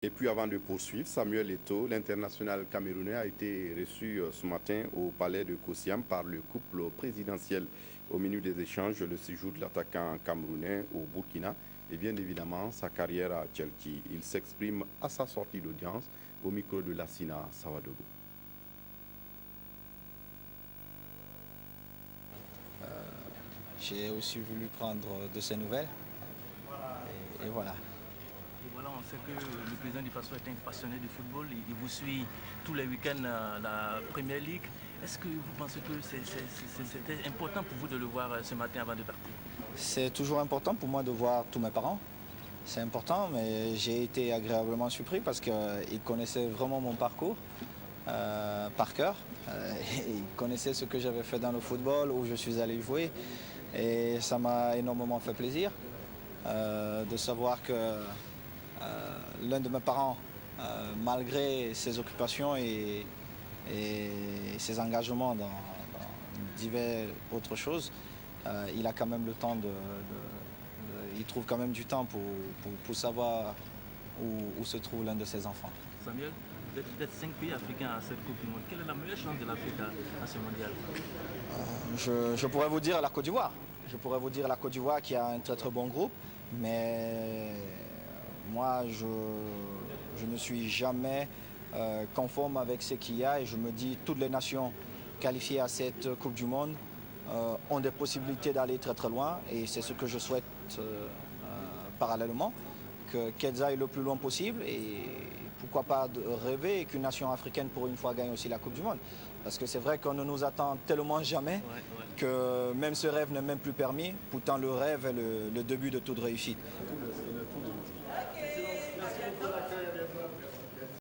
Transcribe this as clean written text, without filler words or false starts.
Et puis avant de poursuivre, Samuel Eto'o, l'international camerounais, a été reçu ce matin au palais de Kosiam par le couple présidentiel. Au menu des échanges, le séjour de l'attaquant camerounais au Burkina et bien évidemment sa carrière à Chelsea. Il s'exprime à sa sortie d'audience au micro de Lassina Sawadogo. J'ai aussi voulu prendre de ses nouvelles et voilà. Et voilà, on sait que le président du Faso est un passionné de football. Il vous suit tous les week-ends à la Premier League. Est-ce que vous pensez que c'était important pour vous de le voir ce matin avant de partir? C'est toujours important pour moi de voir tous mes parents. C'est important, mais j'ai été agréablement surpris parce qu'ils connaissaient vraiment mon parcours par cœur. Ils connaissaient ce que j'avais fait dans le football, où je suis allé jouer. Et ça m'a énormément fait plaisir de savoir que l'un de mes parents, malgré ses occupations et ses engagements dans divers autres choses, il a quand même le temps il trouve quand même du temps pour savoir où se trouve l'un de ses enfants. Samuel, vous êtes 5 pays africains à cette Coupe du Monde. Quelle est la meilleure chance de l'Afrique à ce mondial? Je pourrais vous dire la Côte d'Ivoire. Je pourrais vous dire la Côte d'Ivoire qui a un très très bon groupe, mais moi je ne suis jamais conforme avec ce qu'il y a et je me dis toutes les nations qualifiées à cette Coupe du Monde ont des possibilités d'aller très très loin et c'est ce que je souhaite parallèlement, qu'elles aillent le plus loin possible et pourquoi pas rêver qu'une nation africaine pour une fois gagne aussi la Coupe du Monde. Parce que c'est vrai qu'on ne nous attend tellement jamais que même ce rêve n'est même plus permis. Pourtant le rêve est le début de toute réussite.